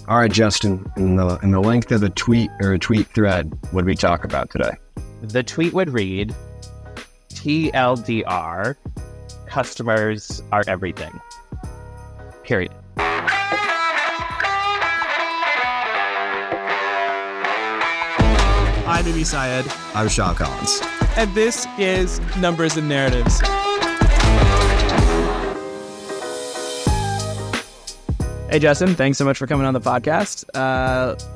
All right, Justin, in the length of the tweet or a tweet thread, what did we talk about today? The tweet would read, TLDR, customers are everything. Period. I'm Amy Syed. I'm Sean Collins. And this is Numbers and Narratives. Hey, Justin, thanks so much for coming on the podcast.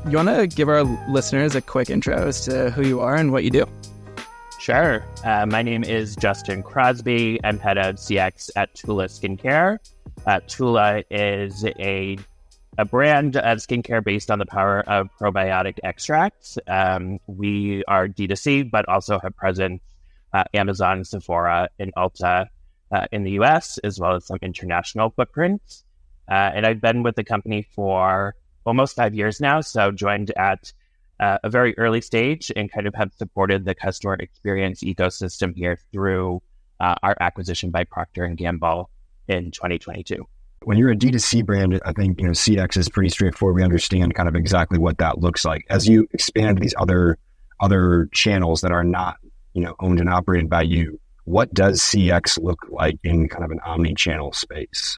You want to give our listeners a quick intro as to who you are and what you do? Sure. My name is Justin Crosby. I'm head of CX at Tula Skincare. Tula is a brand of skincare based on the power of probiotic extracts. We are D2C, but also have presence Amazon, Sephora, and Ulta in the US, as well as some international footprints. And I've been with the company for almost 5 years now, so joined at a very early stage and kind of have supported the customer experience ecosystem here through our acquisition by Procter & Gamble in 2022. When you're a D2C brand, I think CX is pretty straightforward. We understand kind of exactly what that looks like. As you expand these other channels that are not owned and operated by you, what does CX look like in kind of an omni-channel space?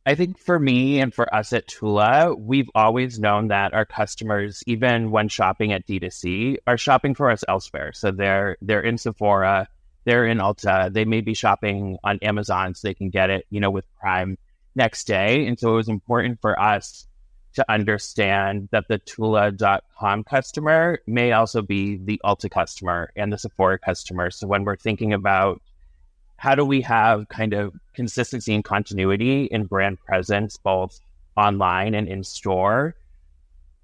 I think for me and for us at Tula, we've always known that our customers, even when shopping at D2C, are shopping for us elsewhere. So they're in Sephora, they're in Ulta, they may be shopping on Amazon so they can get it, with Prime next day. And so it was important for us to understand that the Tula.com customer may also be the Ulta customer and the Sephora customer. So when we're thinking about how do we have kind of consistency and continuity in brand presence, both online and in store?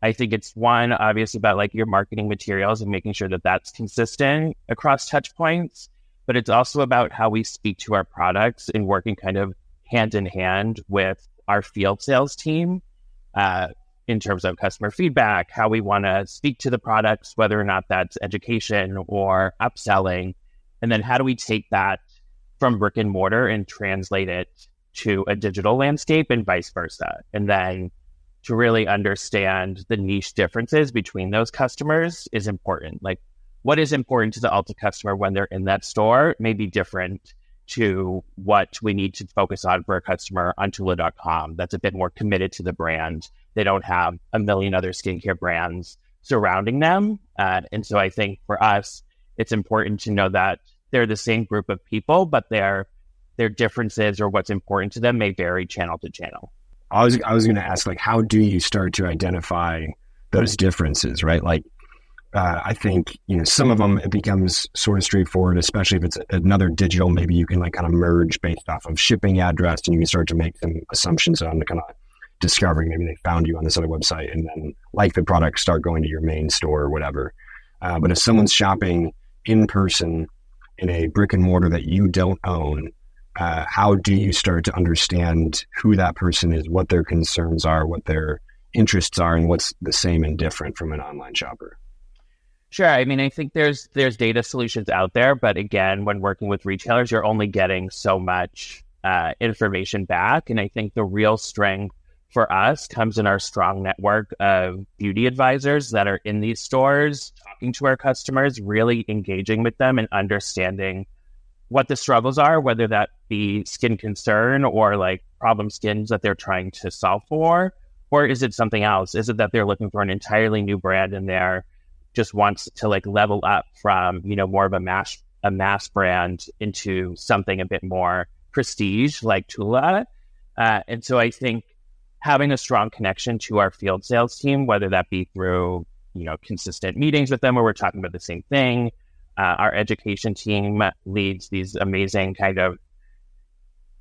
I think it's one, obviously, about like your marketing materials and making sure that that's consistent across touch points, but it's also about how we speak to our products and working kind of hand in hand with our field sales team in terms of customer feedback, how we want to speak to the products, whether or not that's education or upselling. And then how do we take that from brick and mortar and translate it to a digital landscape and vice versa. And then to really understand the niche differences between those customers is important. Like what is important to the Ulta customer when they're in that store may be different to what we need to focus on for a customer on Tula.com that's a bit more committed to the brand. They don't have a million other skincare brands surrounding them. And so I think for us, it's important to know that they're the same group of people, but their differences or what's important to them may vary channel to channel. I was going to ask, how do you start to identify those differences, right? I think, some of them, it becomes sort of straightforward, especially if it's another digital, maybe you can kind of merge based off of shipping address and you can start to make some assumptions on the kind of discovering, maybe they found you on this other website and then like the product, start going to your main store or whatever. But if someone's shopping in person in a brick and mortar that you don't own, how do you start to understand who that person is, what their concerns are, what their interests are, and what's the same and different from an online shopper? Sure. I mean, I think there's data solutions out there, but again, when working with retailers, you're only getting so much information back. And I think the real strength for us comes in our strong network of beauty advisors that are in these stores, talking to our customers, really engaging with them and understanding what the struggles are, whether that be skin concern or like problem skins that they're trying to solve for, or is it something else? Is it that they're looking for an entirely new brand and they're just wants to level up from, more of a mass brand into something a bit more prestige like Tula. And so I think having a strong connection to our field sales team, whether that be through, consistent meetings with them where we're talking about the same thing. Our education team leads these amazing kind of,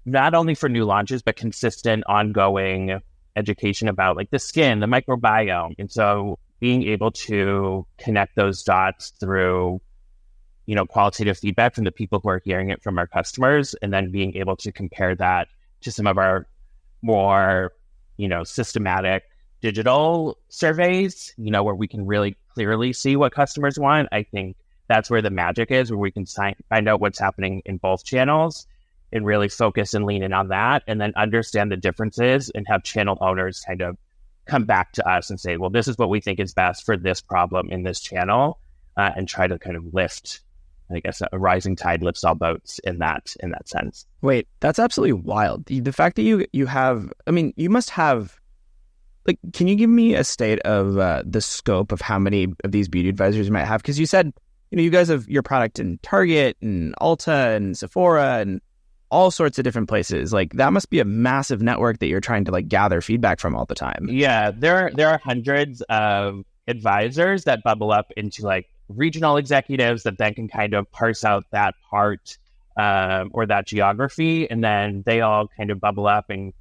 not only for new launches, but consistent ongoing education about the skin, the microbiome. And so being able to connect those dots through, qualitative feedback from the people who are hearing it from our customers, and then being able to compare that to some of our more systematic digital surveys, where we can really clearly see what customers want. I think that's where the magic is, where we can find out what's happening in both channels and really focus and lean in on that, and then understand the differences and have channel owners kind of come back to us and say, well, this is what we think is best for this problem in this channel, and try to kind of lift, I guess, a rising tide lifts all boats in that sense. Wait, that's absolutely wild. The fact that you have, I mean, you must have, like, can you give me a state of the scope of how many of these beauty advisors you might have? Because you said, you guys have your product in Target and Ulta and Sephora and all sorts of different places. Like, that must be a massive network that you're trying to like gather feedback from all the time. Yeah, there are hundreds of advisors that bubble up into like regional executives that then can kind of parse out that part or that geography, and then they all kind of bubble up and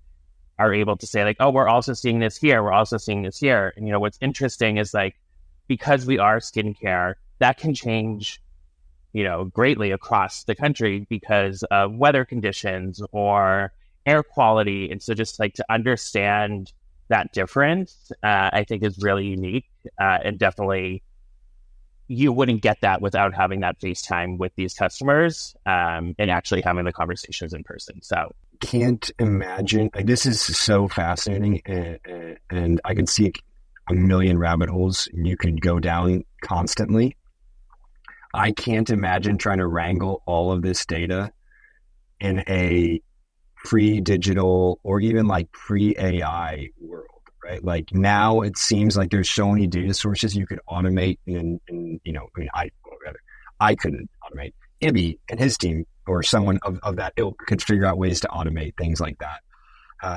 are able to say like, oh, we're also seeing this here, we're also seeing this here. And what's interesting is like, because we are skincare, that can change greatly across the country because of weather conditions or air quality. And so just like to understand that difference, I think is really unique, and definitely you wouldn't get that without having that FaceTime with these customers, and actually having the conversations in person. So can't imagine, like, this is so fascinating, and I could see a million rabbit holes you could go down constantly. I can't imagine trying to wrangle all of this data in a pre-digital or even like pre-AI world, right? Like, now it seems like there's so many data sources you could automate, and I couldn't automate. Ibby and his team or someone of that ilk could figure out ways to automate things like that.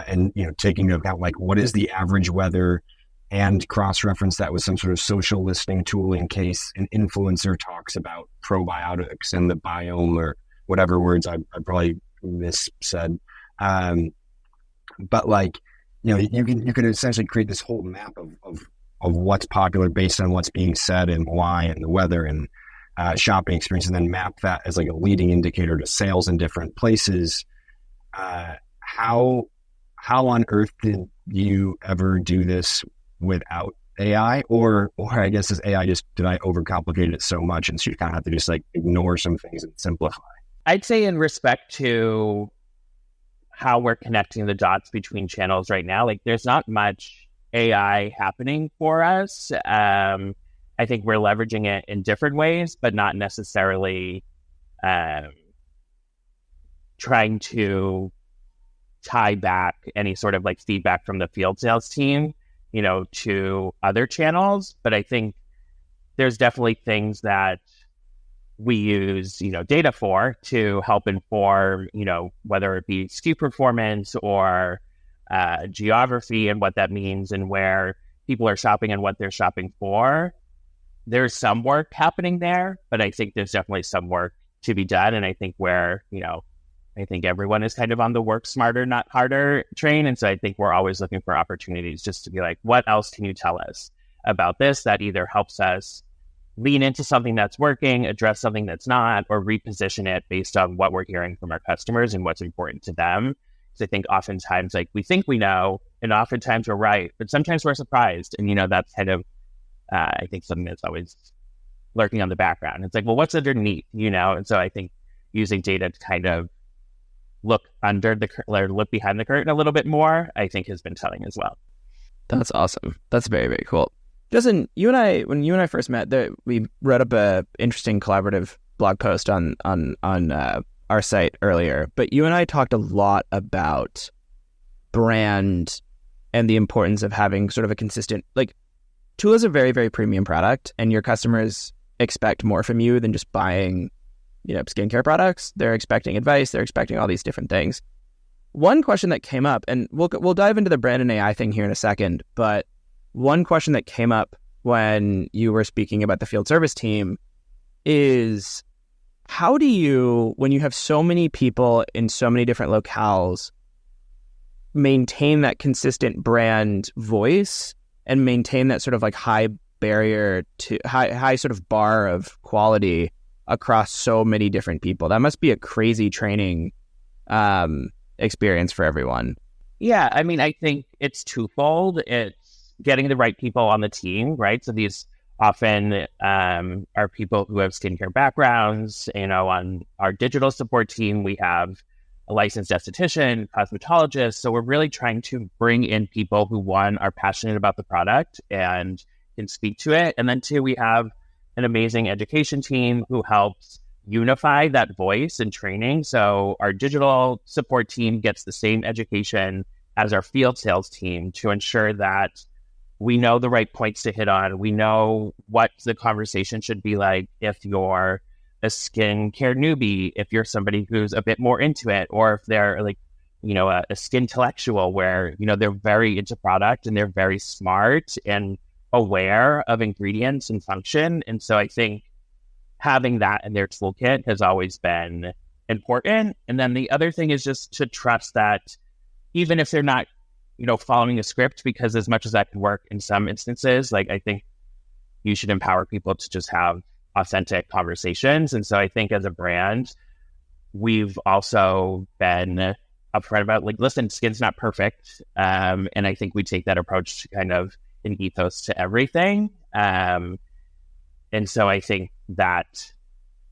And taking into account like what is the average weather, and cross-reference that with some sort of social listening tool in case an influencer talks about probiotics and the biome or whatever words I probably missaid. But like, you can essentially create this whole map of what's popular based on what's being said and why, and the weather and shopping experience, and then map that as like a leading indicator to sales in different places. How on earth did you ever do this without AI, or I guess did I overcomplicate it so much, and so you kind of have to just like ignore some things and simplify? I'd say in respect to how we're connecting the dots between channels right now, like there's not much AI happening for us. I think we're leveraging it in different ways, but not necessarily trying to tie back any sort of like feedback from the field sales team to other channels. But I think there's definitely things that we use, data for to help inform, whether it be SKU performance or geography and what that means and where people are shopping and what they're shopping for. There's some work happening there, but I think there's definitely some work to be done. And I think I think everyone is kind of on the work smarter, not harder train. And so I think we're always looking for opportunities just to be like, what else can you tell us about this that either helps us lean into something that's working, address something that's not, or reposition it based on what we're hearing from our customers and what's important to them. Because I think oftentimes, like, we think we know, and oftentimes we're right, but sometimes we're surprised. And, that's kind of, I think something that's always lurking on the background. It's like, well, what's underneath, And so I think using data to kind of look behind the curtain a little bit more, I think has been telling as well. That's awesome. That's very, very cool. Justin, when you and I first met, we wrote up a interesting collaborative blog post on our site earlier, but you and I talked a lot about brand and the importance of having sort of a consistent, like, Tula is a very, very premium product, and your customers expect more from you than just buying skincare products. They're expecting advice. They're expecting all these different things. One question that came up, and we'll dive into the brand and AI thing here in a second, but one question that came up when you were speaking about the field service team is, how do you, when you have so many people in so many different locales, maintain that consistent brand voice and maintain that sort of like high barrier to high sort of bar of quality across so many different people? That must be a crazy training experience for everyone. Yeah, I mean, I think it's twofold. It's getting the right people on the team, right? So these often are people who have skincare backgrounds. On our digital support team, we have a licensed esthetician, cosmetologist. So we're really trying to bring in people who, one, are passionate about the product and can speak to it. And then two, we have an amazing education team who helps unify that voice and training. So our digital support team gets the same education as our field sales team to ensure that we know the right points to hit on. We know what the conversation should be like if you're a skincare newbie, if you're somebody who's a bit more into it, or if they're like, a skin intellectual where, they're very into product and they're very smart and aware of ingredients and function. And so I think having that in their toolkit has always been important. And then the other thing is just to trust that even if they're not, following a script, because as much as that can work in some instances, like I think you should empower people to just have authentic conversations. And so I think as a brand, we've also been upfront about like, listen, skin's not perfect. And I think we take that approach to kind of an ethos to everything. And so I think that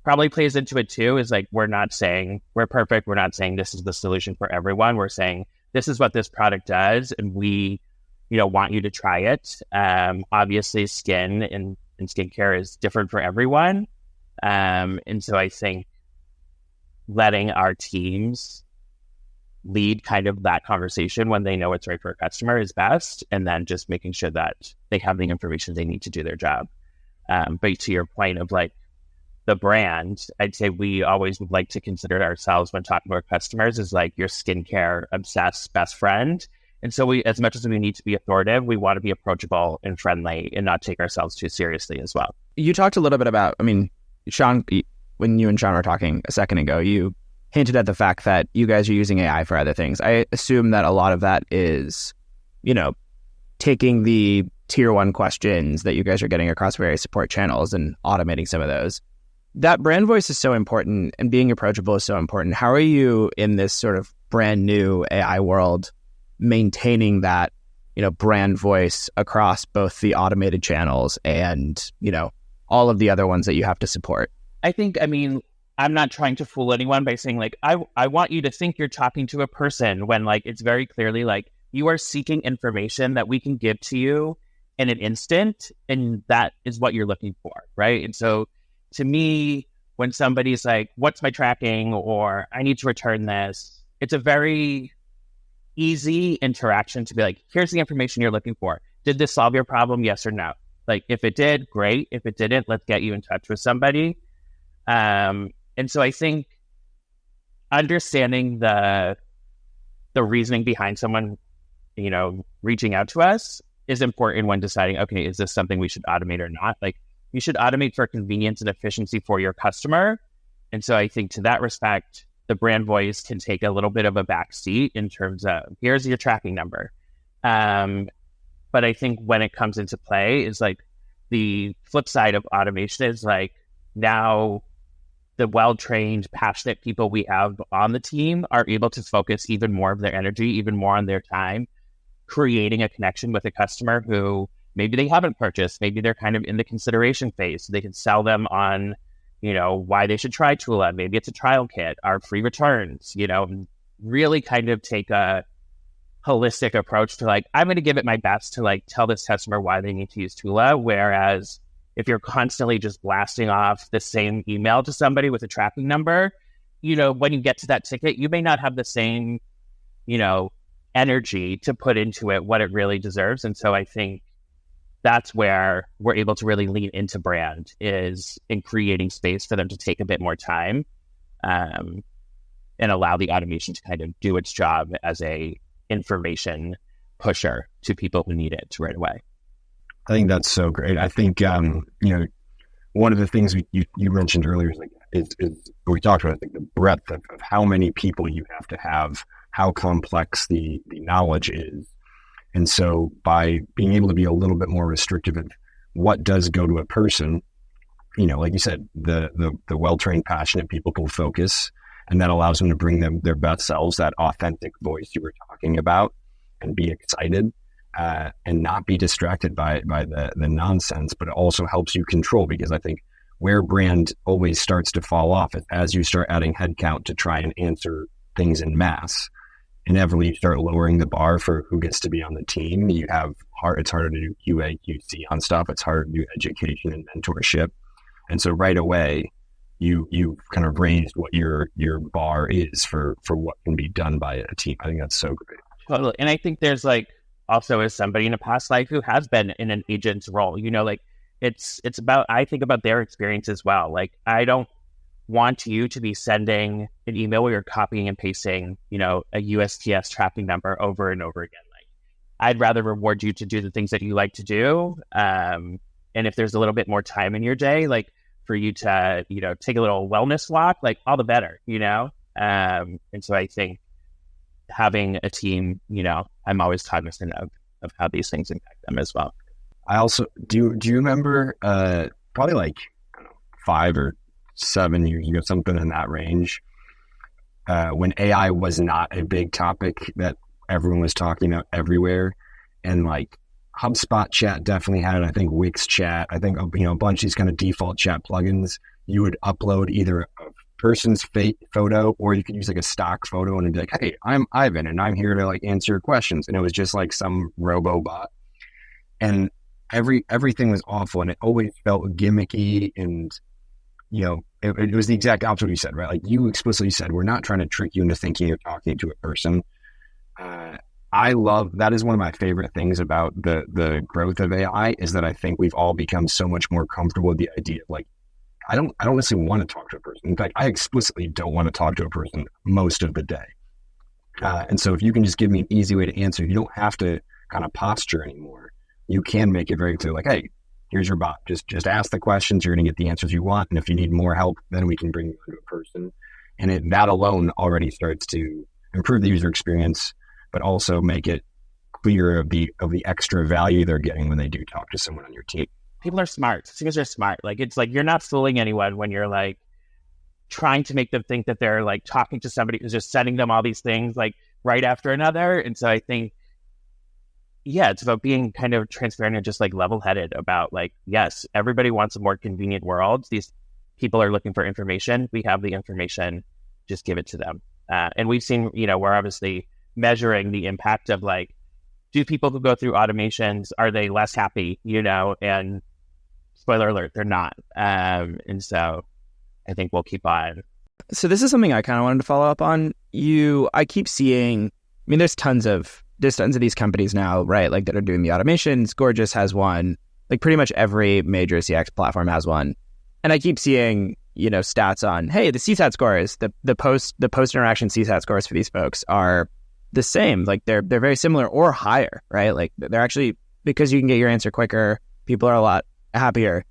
probably plays into it too, is like, we're not saying we're perfect. We're not saying this is the solution for everyone. We're saying this is what this product does, and we, want you to try it. Obviously, skin and skincare is different for everyone. And so I think letting our teams lead kind of that conversation when they know it's right for a customer is best. And then just making sure that they have the information they need to do their job. But to your point of like the brand, I'd say we always would like to consider ourselves when talking to our customers as like your skincare obsessed best friend. And so we, as much as we need to be authoritative, we want to be approachable and friendly and not take ourselves too seriously as well. You talked a little bit about, Sean, when you and Sean were talking a second ago, you hinted at the fact that you guys are using AI for other things. I assume that a lot of that is, taking the tier one questions that you guys are getting across various support channels and automating some of those. That brand voice is so important, and being approachable is so important. How are you in this sort of brand new AI world maintaining that, brand voice across both the automated channels and, all of the other ones that you have to support? I think, I'm not trying to fool anyone by saying like, I want you to think you're talking to a person when like, it's very clearly like you are seeking information that we can give to you in an instant. And that is what you're looking for. Right. And so to me, when somebody's like, what's my tracking, or I need to return this, it's a very easy interaction to be like, here's the information you're looking for. Did this solve your problem? Yes or no? Like, if it did, great. If it didn't, let's get you in touch with somebody. And so I think understanding the reasoning behind someone, reaching out to us is important when deciding, okay, is this something we should automate or not? Like, you should automate for convenience and efficiency for your customer. And so I think to that respect, the brand voice can take a little bit of a back seat in terms of, here's your tracking number. But I think when it comes into play is like the flip side of automation is like now the well-trained, passionate people we have on the team are able to focus even more of their energy, even more on their time, creating a connection with a customer who maybe they haven't purchased, maybe they're kind of in the consideration phase. So they can sell them on, why they should try Tula. Maybe it's a trial kit, our free returns, really kind of take a holistic approach to like, I'm going to give it my best to like tell this customer why they need to use Tula. Whereas if you're constantly just blasting off the same email to somebody with a tracking number, when you get to that ticket, you may not have the same, energy to put into it what it really deserves. And so I think that's where we're able to really lean into brand, is in creating space for them to take a bit more time and allow the automation to kind of do its job as a information pusher to people who need it right away. I think that's so great. I think, one of the things you mentioned earlier is we talked about, I think, the breadth of how many people you have, how complex the knowledge is. And so by being able to be a little bit more restrictive of what does go to a person, like you said, the well-trained, passionate people will focus, and that allows them to bring them their best selves, that authentic voice you were talking about, and be excited and not be distracted by the nonsense. But it also helps you control, because I think where brand always starts to fall off is as you start adding headcount to try and answer things in mass, inevitably you start lowering the bar for who gets to be on the team. It's harder to do QA, QC on stuff. It's harder to do education and mentorship. And so right away, you kind of raised what your bar is for what can be done by a team. I think that's so great. Totally. And I think there's like, also as somebody in a past life who has been in an agent's role, like it's about, I think about their experience as well. Like, I don't want you to be sending an email where you're copying and pasting, a USPS tracking number over and over again. Like, I'd rather reward you to do the things that you like to do. And if there's a little bit more time in your day, like for you to, take a little wellness walk, like all the better, And so I think having a team, I'm always cognizant of how these things impact them as well. I also, do you remember, probably like, I don't know, 5 or 7 years ago, something in that range, when AI was not a big topic that everyone was talking about everywhere, and like HubSpot chat definitely had it. I think Wix chat, I think, a bunch of these kind of default chat plugins, you would upload either a person's photo, or you could use like a stock photo and it'd be like, hey, I'm Ivan and I'm here to like answer your questions. And it was just like some robo bot. And everything was awful, and it always felt gimmicky, and it was the exact opposite of what you said, right? Like, you explicitly said, we're not trying to trick you into thinking you're talking to a person. I love, that is one of my favorite things about the growth of AI, is that I think we've all become so much more comfortable with the idea of like, I don't necessarily want to talk to a person. In fact, I explicitly don't want to talk to a person most of the day. And so if you can just give me an easy way to answer, you don't have to kind of posture anymore. You can make it very clear, like, hey, here's your bot. Just ask the questions. You're going to get the answers you want. And if you need more help, then we can bring you into a person. And that alone already starts to improve the user experience, but also make it clear of the extra value they're getting when they do talk to someone on your team. People are smart. Singers are smart. Like, it's like, you're not fooling anyone when you're like trying to make them think that they're like talking to somebody who's just sending them all these things like right after another. And so I think, yeah, it's about being kind of transparent and just like level-headed about like, yes, everybody wants a more convenient world. These people are looking for information. We have the information, just give it to them. And we've seen, we're obviously measuring the impact of like, do people who go through automations, are they less happy, and spoiler alert, they're not. And so I think we'll keep on. So this is something I kind of wanted to follow up on. I keep seeing, there's tons of these companies now, right? Like, that are doing the automations. Gorgeous has one. Like, pretty much every major CX platform has one. And I keep seeing, stats on, hey, the CSAT scores, the post interaction CSAT scores for these folks are the same. Like, they're very similar or higher, right? Like, they're actually, because you can get your answer quicker, people are a lot happier.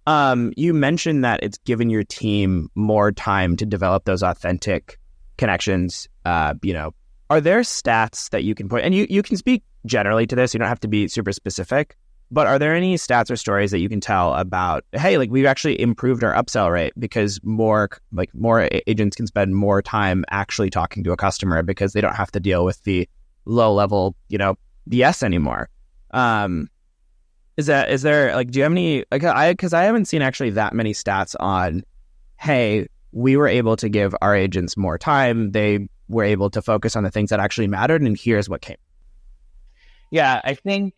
You mentioned that it's given your team more time to develop those authentic connections. Are there stats that you can put, and you can speak generally to this, you don't have to be super specific, but are there any stats or stories that you can tell about, hey, like, we've actually improved our upsell rate because more agents can spend more time actually talking to a customer because they don't have to deal with the low level, BS anymore. Is there like, do you have any, like, because I haven't seen actually that many stats on, hey, we were able to give our agents more time. They were able to focus on the things that actually mattered, and here's what came. Yeah, I think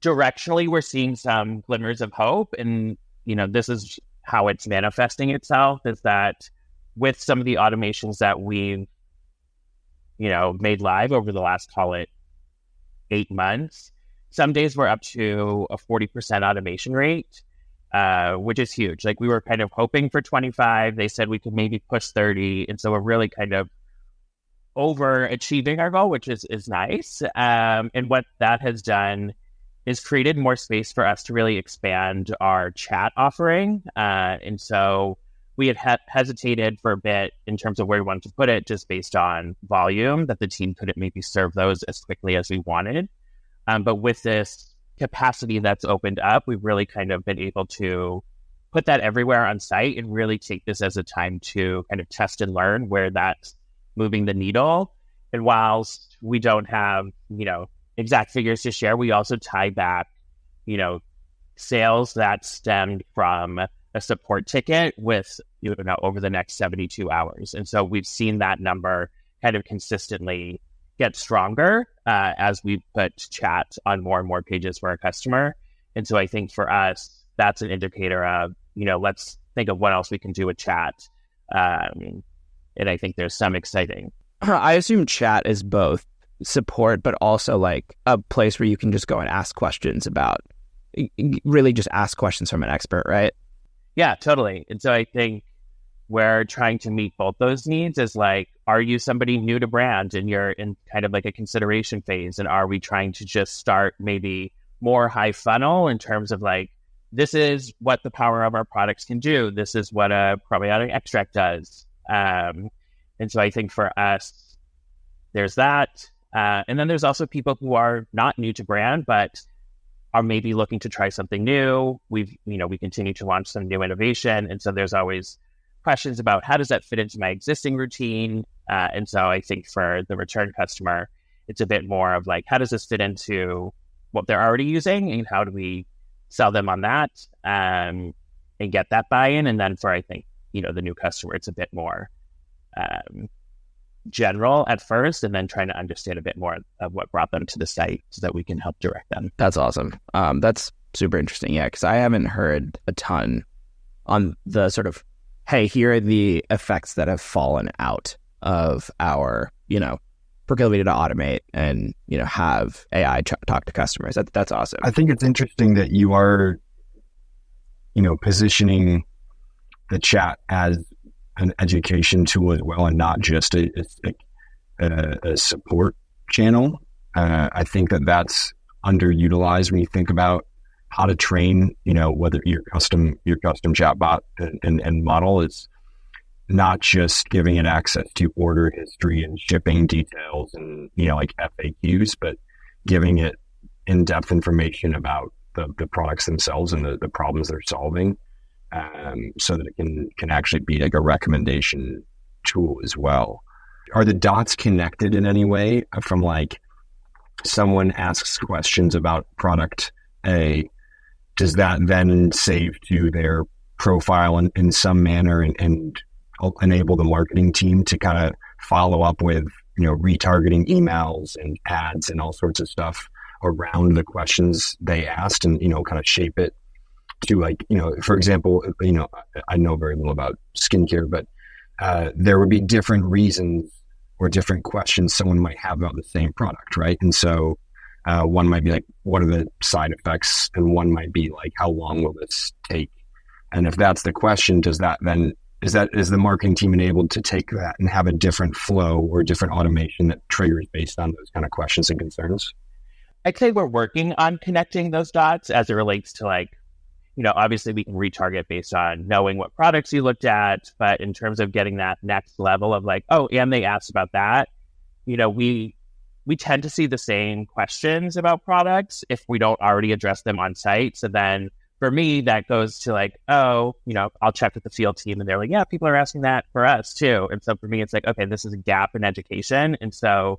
directionally we're seeing some glimmers of hope, and this is how it's manifesting itself, is that with some of the automations that we've made live over the last, call it 8 months, some days we're up to a 40% automation rate, which is huge. Like, we were kind of hoping for 25. They said we could maybe push 30. And so we're really kind of overachieving our goal, which is nice. And what that has done is created more space for us to really expand our chat offering. And so we had hesitated for a bit in terms of where we wanted to put it, just based on volume, that the team couldn't maybe serve those as quickly as we wanted. But with this capacity that's opened up, we've really kind of been able to put that everywhere on site and really take this as a time to kind of test and learn where that's moving the needle. And whilst we don't have, exact figures to share, we also tie back, sales that stemmed from a support ticket with, over the next 72 hours. And so we've seen that number kind of consistently get stronger as we put chat on more and more pages for our customer. And so I think for us, that's an indicator of, let's think of what else we can do with chat. And I think there's some exciting. I assume chat is both support, but also like a place where you can just go and ask questions about, really just ask questions from an expert, right? Yeah, totally. And so I think we're trying to meet both those needs is like, are you somebody new to brand and you're in kind of like a consideration phase? And are we trying to just start maybe more high funnel in terms of like, this is what the power of our products can do. This is what a probiotic extract does. And so I think for us, there's that. And then there's also people who are not new to brand, but are maybe looking to try something new. We continue to launch some new innovation. And so there's always questions about how does that fit into my existing routine? And so I think for the return customer, it's a bit more of like, how does this fit into what they're already using? And how do we sell them on that and get that buy-in? And then for, I think, the new customer, it's a bit more general at first, and then trying to understand a bit more of what brought them to the site so that we can help direct them. That's awesome. That's super interesting. Yeah, because I haven't heard a ton on the sort of, hey, here are the effects that have fallen out of our, proclivity to automate and, have AI talk to customers. That's awesome. I think it's interesting that you are, positioning the chat as an education tool as well, and not just a support channel. I think that's underutilized when you think about how to train, whether your custom chatbot and model is not just giving it access to order history and shipping details and, like FAQs, but giving it in-depth information about the products themselves and the problems they're solving. So that it can actually be like a recommendation tool as well. Are the dots connected in any way from like someone asks questions about product A? Does that then save to their profile in some manner and enable the marketing team to kind of follow up with, retargeting emails and ads and all sorts of stuff around the questions they asked and, kind of shape it to like, for example, I know very little about skincare, but there would be different reasons or different questions someone might have about the same product, right? And so one might be like, what are the side effects? And one might be like, how long will this take? And if that's the question, is the marketing team enabled to take that and have a different flow or different automation that triggers based on those kind of questions and concerns? I'd say we're working on connecting those dots as it relates to like, obviously we can retarget based on knowing what products you looked at, but in terms of getting that next level of like, oh, and they asked about that, we tend to see the same questions about products if we don't already address them on site. So then for me, that goes to like, oh, I'll check with the field team and they're like, yeah, people are asking that for us too. And so for me, it's like, okay, this is a gap in education. And so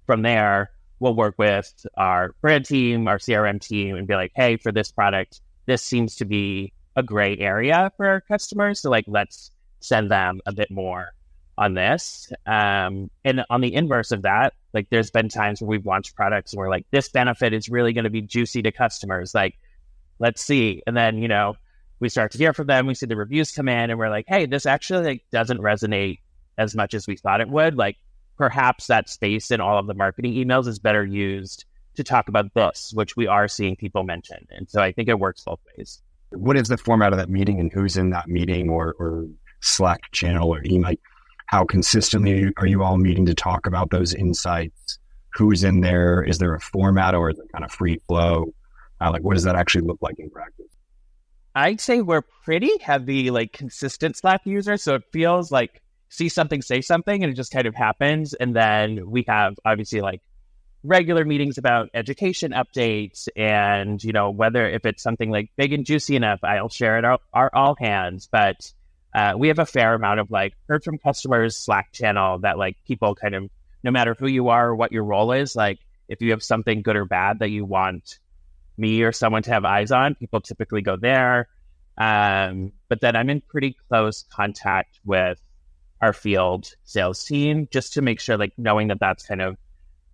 from there, we'll work with our brand team, our CRM team, and be like, hey, for this product, this seems to be a gray area for our customers. So like, let's send them a bit more on this. And on the inverse of that, like there's been times where we've launched products and we're like, this benefit is really going to be juicy to customers. Like, let's see. And then, we start to hear from them. We see the reviews come in and we're like, hey, this actually like doesn't resonate as much as we thought it would. Like perhaps that space in all of the marketing emails is better used to talk about this, which we are seeing people mention. And so I think it works both ways. What is the format of that meeting and who's in that meeting or Slack channel or email? How consistently are you all meeting to talk about those insights? Who's in there? Is there a format or is it kind of free flow? Like, what does that actually look like in practice? I'd say we're pretty heavy, like consistent Slack users. So it feels like see something, say something, and it just kind of happens. And then we have obviously like regular meetings about education updates and, whether if it's something like big and juicy enough, I'll share it our all hands. But we have a fair amount of like heard from customers Slack channel that like people kind of, no matter who you are or what your role is, like if you have something good or bad that you want me or someone to have eyes on, people typically go there. But then I'm in pretty close contact with our field sales team just to make sure, like, knowing that that's kind of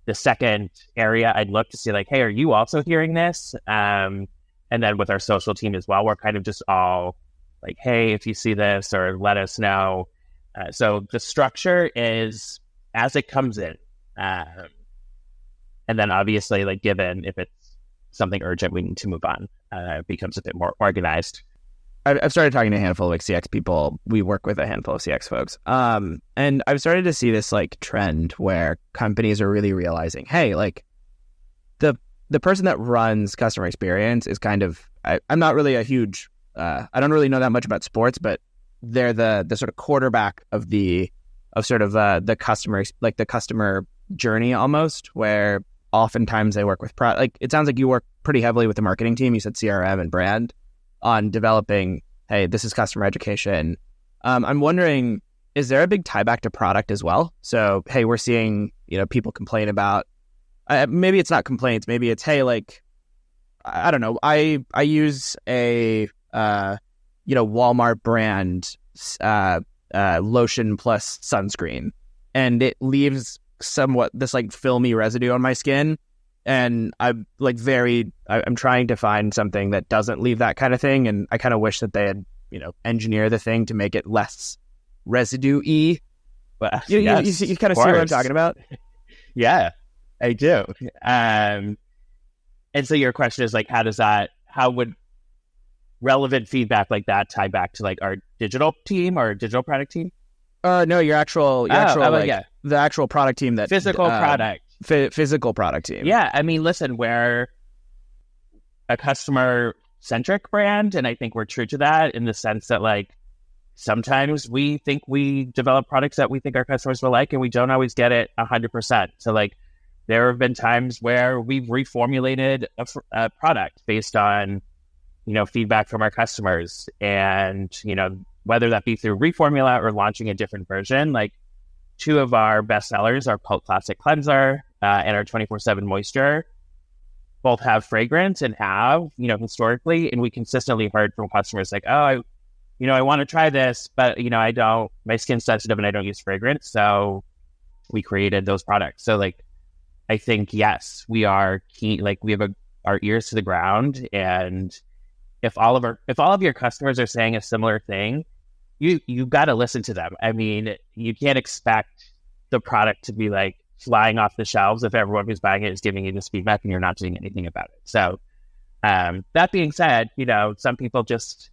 the second area I'd look to see, like, hey, are you also hearing this? And then with our social team as well, we're kind of just all like, hey, if you see this, or let us know. So the structure is as it comes in. And then obviously, like, given if it's something urgent, we need to move on, it becomes a bit more organized. I've started talking to a handful of like CX people. We work with a handful of CX folks. And I've started to see this like trend where companies are really realizing, hey, like the person that runs customer experience is kind of, I'm not really a huge, I don't really know that much about sports, but they're the sort of quarterback of the customer, like the customer journey almost, where oftentimes they work with like, it sounds like you work pretty heavily with the marketing team. You said CRM and brand on developing, hey, this is customer education. I'm wondering, is there a big tie back to product as well? So, hey, we're seeing, people complain about, maybe it's not complaints, maybe it's, hey, like, I don't know, I use a, Walmart brand lotion plus sunscreen, and it leaves somewhat this like filmy residue on my skin. And I'm trying to find something that doesn't leave that kind of thing. And I kind of wish that they had, engineer the thing to make it less residue-y. But you kind of see what I'm talking about? Yeah, I do. And so your question is like, how would relevant feedback like that tie back to like our digital team or digital product team? No, the actual product team, that physical product. Physical product team. Yeah, I mean, listen, we're a customer-centric brand, and I think we're true to that in the sense that, like, sometimes we think we develop products that we think our customers will like, and we don't always get it 100%. So, like, there have been times where we've reformulated a product based on, feedback from our customers, and, whether that be through reformula or launching a different version. Like, two of our best sellers, our Pulp Classic Cleanser and our 24/7 Moisture, both have fragrance and have, historically, and we consistently heard from customers like, oh, I want to try this, but, my skin's sensitive and I don't use fragrance. So we created those products. So, like, I think, yes, we are keen, like, we have our ears to the ground. And if all of your customers are saying a similar thing, you got to listen to them. I mean, you can't expect the product to be like flying off the shelves if everyone who's buying it is giving you this feedback and you're not doing anything about it. So that being said, some people just,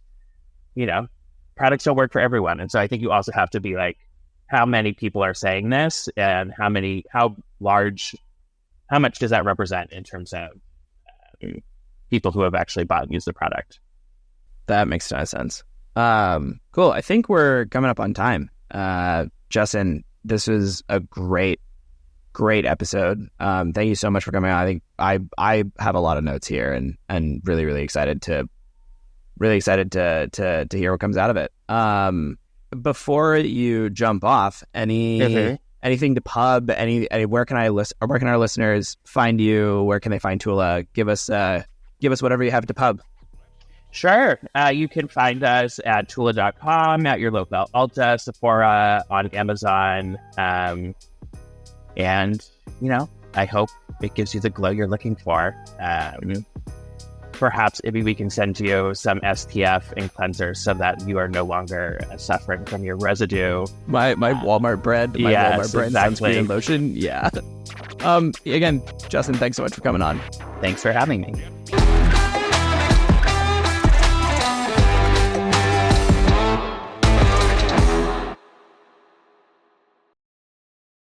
products don't work for everyone. And so I think you also have to be like, how many people are saying this, and how much does that represent in terms of people who have actually bought and used the product? That makes a ton of sense. Cool. I think we're coming up on time. Justin, this was a great episode. Thank you so much for coming on. I think I have a lot of notes here, and really, really excited to hear what comes out of it. Before you jump off, anything to pub, where can our listeners find you? Where can they find Tula? Give us whatever you have to pub. Sure. You can find us at Tula.com, at your local Ulta, Sephora, on Amazon. And, I hope it gives you the glow you're looking for. Perhaps maybe we can send you some SPF and cleanser so that you are no longer suffering from your residue. My Walmart brand, sunscreen and lotion. Yeah. Again, Justin, thanks so much for coming on. Thanks for having me.